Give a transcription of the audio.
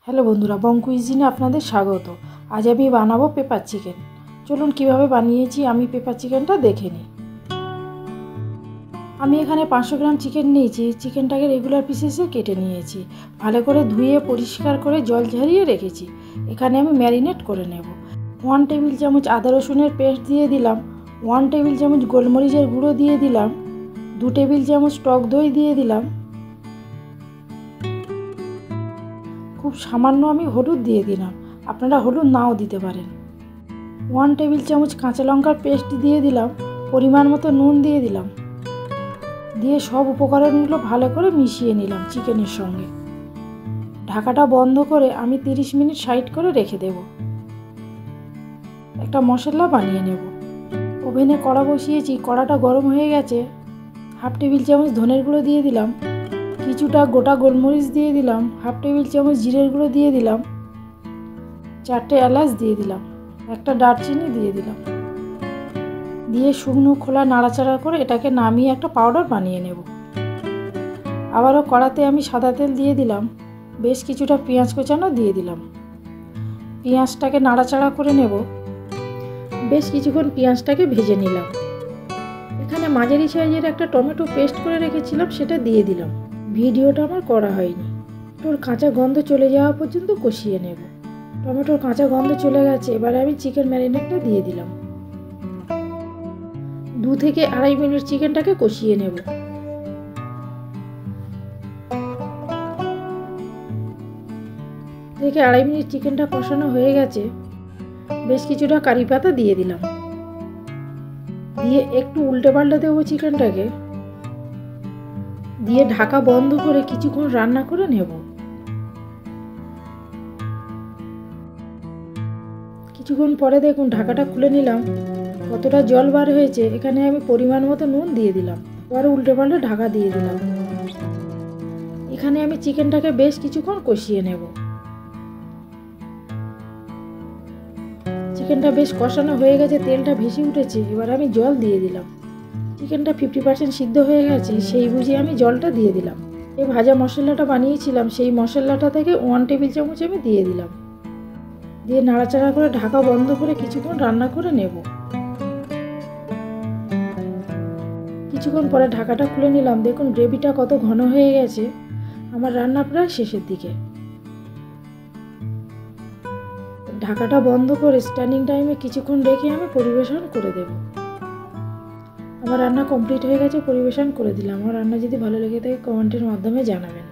Hello বন্ধুরা, বং কুইজিনে আপনাদের স্বাগত। আজ আমি বানাবো পেপার চিকেন। চলুন কিভাবে বানিয়েছি আমি পেপার চিকেনটা দেখে নিই। আমি এখানে 500 গ্রাম চিকেন নিয়েছি। চিকেনটাকে রেগুলার পিসেসে কেটে নিয়েছি। ভালো করে ধুয়ে পরিষ্কার করে জল ঝরিয়ে রেখেছি। এখানে আমি ম্যারিনেট করে নেব। 1 টেবিল চামচ আদা রসুনের পেস্ট দিয়ে দিলাম। 1 টেবিল চামচ গোলমরিচের গুঁড়ো দিয়ে দিলাম। 2 টেবিল চামচ টক দই দিয়ে দিলাম। খুব সামান্য আমি হলুদ দিয়ে দিলাম, আপনারা হলুদ নাও দিতে পারেন। 1 টেবিল চামচ কাঁচা লঙ্কার পেস্ট দিয়ে দিলাম। পরিমাণ মতো নুন দিয়ে দিলাম। দিয়ে সব উপকরণগুলো ভালো করে মিশিয়ে নিলাম চিকেনের সঙ্গে। ঢাকাটা বন্ধ করে আমি 30 মিনিট সাইড করে রেখে দেব। একটা মশলা বানিয়ে নেব। ওভেনে কড়া বসিয়েছি, কড়াটা গরম হয়ে গেছে। 1/2 টেবিল চামচ ধনের গুঁড়ো দিয়ে দিলাম। কিছুটা গোটা গোলমরিচ দিয়ে দিলাম। 1/2 টেবিল চামচ জিরের গুঁড়ো দিয়ে দিলাম। 4টে এলাচ দিয়ে দিলাম। একটা দারচিনি দিয়ে দিলাম। দিয়ে শুকনো খোলা নাড়াচাড়া করে এটাকে নামিয়ে একটা পাউডার বানিয়ে নেব। আবারও কড়াতে আমি সাদা তেল দিয়ে দিলাম। বেশ কিছুটা পেঁয়াজ কোচানো দিয়ে দিলাম। পেঁয়াজটাকে নাড়াচাড়া করে নেব। বেশ কিছুক্ষণ পেঁয়াজটাকে ভেজে নিলাম। এখানে মাঝারি সাইজের একটা টমেটো পেস্ট করে রেখেছিলাম, সেটা দিয়ে দিলাম। ভিডিওটা আমার করা হয়নি। টমেটোর কাঁচা গন্ধ চলে যাওয়া পর্যন্ত কষিয়ে নেব। টমেটোর কাঁচা গন্ধ চলে গেছে, এবারে আমি চিকেন ম্যারিনেটটা দিয়ে দিলাম। 2 থেকে 2.5 মিনিট চিকেনটাকে কষিয়ে নেব। থেকে 2.5 মিনিট চিকেনটা কষানো হয়ে গেছে। বেশ কিছুটা কারি পাতা দিয়ে দিলাম। দিয়ে একটু উল্টে পাল্টে দেবো চিকেনটাকে। দিয়ে ঢাকা বন্ধ করে কিছুক্ষণ রান্না করে নেব। কিছুক্ষণ পরে দেখুন ঢাকাটা খুলে নিলাম, কতটা জল বার হয়েছে। এখানে আমি পরিমাণ মতো নুন দিয়ে দিলাম। পরে উল্টে পাল্টে ঢাকা দিয়ে দিলাম। এখানে আমি চিকেনটাকে বেশ কিছুক্ষণ কষিয়ে নেব। চিকেনটা বেশ কষানো হয়ে গেছে, তেলটা ভেসে উঠেছে। এবার আমি জল দিয়ে দিলাম। চিকেনটা 50% সিদ্ধ হয়ে গেছে, সেই বুঝে আমি জলটা দিয়ে দিলাম। এই ভাজা মশলাটা বানিয়েছিলাম, সেই মশলাটা থেকে 1 টেবিল চামচ আমি দিয়ে দিলাম। দিয়ে নাড়াচাড়া করে ঢাকা বন্ধ করে কিছুক্ষণ রান্না করে নেব। কিছুক্ষণ পরে ঢাকাটা খুলে নিলাম। দেখুন গ্রেভিটা কত ঘন হয়ে গেছে। আমার রান্না প্রায় শেষের দিকে। ঢাকাটা বন্ধ করে স্ট্যান্ডিং টাইমে কিছুক্ষণ রেখে আমি পরিবেশন করে দেব। আমার রান্না কমপ্লিট হয়ে গেছে, পরিবেশন করে দিলাম। আমার রান্না যদি ভালো লেগে থাকে কমেন্টের মাধ্যমে জানাবেন।